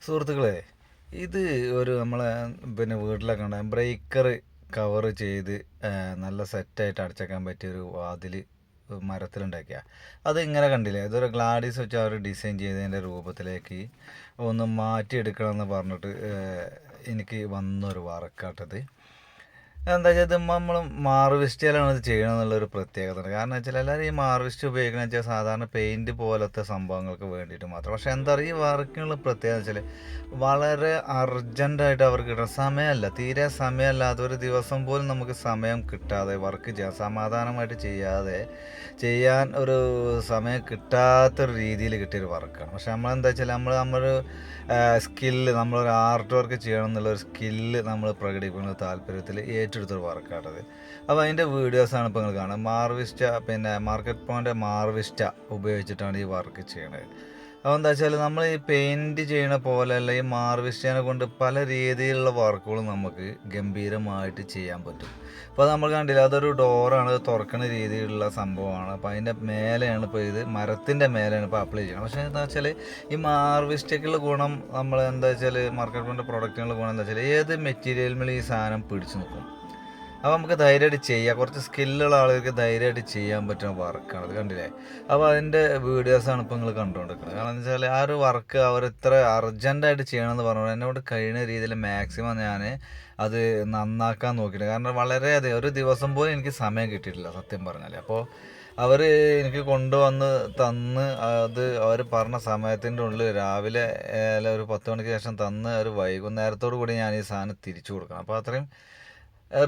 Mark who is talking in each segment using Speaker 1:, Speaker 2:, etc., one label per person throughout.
Speaker 1: സുഹൃത്തുക്കളെ, ഇത് ഒരു നമ്മളെ വീട്ടിലൊക്കെ ഉണ്ടാകും ബ്രേക്കർ കവർ ചെയ്ത് നല്ല സെറ്റായിട്ട് അടച്ചേക്കാൻ പറ്റിയൊരു വാതിൽ മരത്തിലുണ്ടാക്കിയ അത് ഇങ്ങനെ കണ്ടില്ലേ, ഇതൊരു ഗ്ലാഡീസ് വെച്ച് അവർ ഡിസൈൻ ചെയ്തതിൻ്റെ രൂപത്തിലേക്ക് ഒന്ന് മാറ്റിയെടുക്കണമെന്ന് പറഞ്ഞിട്ട് എനിക്ക് വന്നൊരു വർക്കാട്ടത്. എന്താ വെച്ചാൽ ഇത് നമ്മൾ മാർവിസ്റ്റിലാണ് ഇത് ചെയ്യണം എന്നുള്ളൊരു പ്രത്യേകത ഉണ്ട്. കാരണം വെച്ചാൽ എല്ലാവരും ഈ മാർവിസ്റ്റ് ഉപയോഗിക്കണമെന്ന് വെച്ചാൽ സാധാരണ പെയിൻറ്റ് പോലത്തെ സംഭവങ്ങൾക്ക് വേണ്ടിയിട്ട് മാത്രം. പക്ഷേ എന്താ പറയുക, ഈ വർക്കിനുള്ള പ്രത്യേകത വെച്ചാൽ വളരെ അർജൻറ്റായിട്ട് അവർക്ക് കിട്ടണം. സമയമല്ല, തീരെ സമയമല്ലാതെ ഒരു ദിവസം പോലും നമുക്ക് സമയം കിട്ടാതെ വർക്ക് ചെയ്യാൻ, സമാധാനമായിട്ട് ചെയ്യാൻ ഒരു സമയം കിട്ടാത്തൊരു രീതിയിൽ കിട്ടിയൊരു വർക്കാണ്. പക്ഷെ നമ്മളെന്താ വെച്ചാൽ നമ്മളൊരു നമ്മളൊരു ആർട്ട് വർക്ക് ചെയ്യണം എന്നുള്ളൊരു സ്കില്ല് നമ്മൾ പ്രകടിപ്പിക്കുന്ന താല്പര്യത്തിൽ ഏറ്റെടുത്തൊരു വർക്കാണത്. അപ്പോൾ അതിൻ്റെ വീഡിയോസാണ് ഇപ്പോൾ നിങ്ങൾ കാണുന്നത്. മാർവിസ്റ്റ മാർക്കറ്റ് പോയിൻ്റ് മാർവിസ്റ്റ ഉപയോഗിച്ചിട്ടാണ് ഈ വർക്ക് ചെയ്യണത്. അപ്പോൾ എന്താ വെച്ചാൽ നമ്മൾ ഈ പെയിൻറ്റ് ചെയ്യണ പോലെയല്ല, ഈ മാർവിസ്റ്റേനെ കൊണ്ട് പല രീതിയിലുള്ള വർക്കുകളും നമുക്ക് ഗംഭീരമായിട്ട് ചെയ്യാൻ പറ്റും. അപ്പോൾ നമ്മൾ കണ്ടില്ല, അതൊരു ഡോറാണ്, അത് തുറക്കുന്ന രീതിയിലുള്ള സംഭവമാണ്. അപ്പോൾ അതിൻ്റെ മേലെയാണ് ഇപ്പോൾ ഇത് മരത്തിൻ്റെ മേലെയാണ് ഇപ്പോൾ അപ്ലൈ ചെയ്യണം. പക്ഷേ എന്താ വെച്ചാൽ ഈ മാർവിസ്റ്റയ്ക്കുള്ള ഗുണം, നമ്മൾ എന്താ വെച്ചാൽ മാർക്കറ്റ് പോയിൻ്റ് പ്രൊഡക്റ്റിനുള്ള ഗുണം എന്താ വെച്ചാൽ ഏത് മെറ്റീരിയൽ ഈ സാധനം പിടിച്ചു നിൽക്കും. അപ്പോൾ നമുക്ക് ധൈര്യമായിട്ട് ചെയ്യാം, കുറച്ച് സ്കില്ലുള്ള ആളുകൾക്ക് ധൈര്യമായിട്ട് ചെയ്യാൻ പറ്റുന്ന വർക്കാണ് അത്. കണ്ടില്ലേ? അപ്പോൾ അതിൻ്റെ വീഡിയോസാണ് ഇപ്പോൾ നിങ്ങൾ കണ്ടുകൊണ്ടിരിക്കുന്നത്. കാരണം എന്ന് വെച്ചാൽ ആ ഒരു വർക്ക് അവർ ഇത്ര അർജൻറ്റായിട്ട് ചെയ്യണമെന്ന് പറഞ്ഞു എന്നോട് കഴിയുന്ന രീതിയിൽ മാക്സിമം ഞാൻ അത് നന്നാക്കാൻ നോക്കിയിട്ടുണ്ട്. കാരണം വളരെയധികം ഒരു ദിവസം പോലും എനിക്ക് സമയം കിട്ടിയിട്ടില്ല സത്യം പറഞ്ഞാൽ. അപ്പോൾ അവർ എനിക്ക് കൊണ്ടുവന്ന് തന്ന് അത് അവർ പറഞ്ഞ സമയത്തിൻ്റെ ഉള്ളിൽ രാവിലെ ഒരു 10 മണിക്ക് ശേഷം തന്ന് ഒരു വൈകുന്നേരത്തോടു കൂടി ഞാൻ ഈ സാധനം തിരിച്ചു കൊടുക്കണം. അപ്പോൾ അത്രയും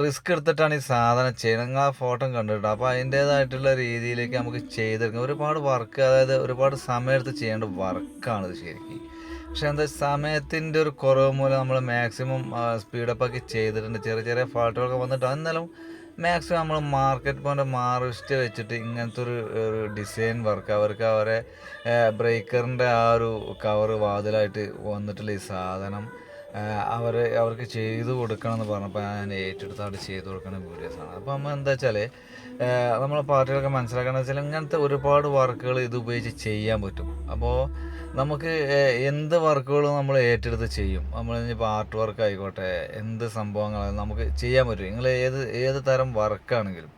Speaker 1: റിസ്ക് എടുത്തിട്ടാണ് ഈ സാധനം ചെയ്യുന്നത്. നിങ്ങൾ ആ ഫോട്ടോ കണ്ടിട്ടോ. അപ്പോൾ അതിൻ്റേതായിട്ടുള്ള രീതിയിലേക്ക് നമുക്ക് ചെയ്തെടുക്കാം. ഒരുപാട് വർക്ക്, അതായത് ഒരുപാട് സമയമെടുത്ത് ചെയ്യേണ്ട വർക്കാണിത് ശരിക്കും. പക്ഷെ എന്താ, സമയത്തിൻ്റെ ഒരു കുറവ് മൂലം നമ്മൾ മാക്സിമം സ്പീഡപ്പാക്കി ചെയ്തിട്ടുണ്ട്. ചെറിയ ചെറിയ ഫാൾട്ടുകളൊക്കെ വന്നിട്ട് എന്നാലും മാക്സിമം നമ്മൾ മാർക്കറ്റ് പോയിൻ്റ് മാർവിസ്റ്റ് വെച്ചിട്ട് ഇങ്ങനത്തെ ഒരു ഡിസൈൻ വർക്ക് അവരെ ബ്രേക്കറിൻ്റെ ആ ഒരു കവർ വാതിലായിട്ട് വന്നിട്ടുള്ള ഈ സാധനം അവർക്ക് ചെയ്തു കൊടുക്കണം എന്ന് പറഞ്ഞപ്പോൾ ഞാൻ ഏറ്റെടുത്തായിട്ട് ചെയ്തു കൊടുക്കുന്ന വീഡിയോസാണ്. അപ്പോൾ നമ്മൾ എന്താ വെച്ചാൽ നമ്മളെ പാർട്ടികളൊക്കെ മനസ്സിലാക്കണമെന്ന് വെച്ചാൽ ഇങ്ങനത്തെ ഒരുപാട് വർക്കുകൾ ഇത് ഉപയോഗിച്ച് ചെയ്യാൻ പറ്റും. അപ്പോൾ നമുക്ക് എന്ത് വർക്കുകളും നമ്മൾ ഏറ്റെടുത്ത് ചെയ്യും. നമ്മൾ ഇനിയിപ്പോൾ ആർട്ട് വർക്ക് ആയിക്കോട്ടെ, എന്ത് സംഭവങ്ങളാണ് നമുക്ക് ചെയ്യാൻ പറ്റും. നിങ്ങൾ ഏത് തരം വർക്കാണെങ്കിലും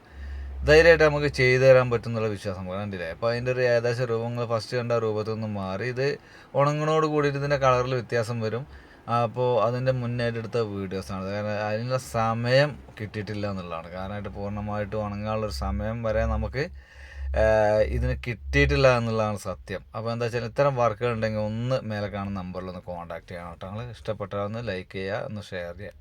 Speaker 1: ധൈര്യമായിട്ട് നമുക്ക് ചെയ്തു തരാൻ പറ്റും എന്നുള്ള വിശ്വാസം കണ്ടില്ലേ. അപ്പോൾ അതിൻ്റെ ഒരു ഏകദേശം രൂപങ്ങൾ ഫസ്റ്റ് കണ്ട രൂപത്തിൽ നിന്ന് മാറി ഇത് ഉണങ്ങണോട് കൂടിയിട്ട് ഇതിൻ്റെ കളറിൽ വ്യത്യാസം വരും. അപ്പോൾ അതിൻ്റെ മുന്നായിട്ട് എടുത്ത വീഡിയോസാണ്. കാരണം അതിനുള്ള സമയം കിട്ടിയിട്ടില്ല എന്നുള്ളതാണ്. കാരണമായിട്ട് പൂർണ്ണമായിട്ട് ഉണങ്ങാനുള്ളൊരു സമയം വരെ നമുക്ക് ഇതിന് കിട്ടിയിട്ടില്ല എന്നുള്ളതാണ് സത്യം. അപ്പോൾ എന്താ വെച്ചാൽ ഇത്തരം വർക്കുകൾ ഉണ്ടെങ്കിൽ ഒന്ന് മേലെ കാണുന്ന നമ്പറിൽ ഒന്ന് കോൺടാക്ട് ചെയ്യണം കേട്ടോ. നിങ്ങൾ ഇഷ്ടപ്പെട്ടാൽ ഒന്ന് ലൈക്ക് ചെയ്യുക, ഒന്ന് ഷെയർ ചെയ്യുക.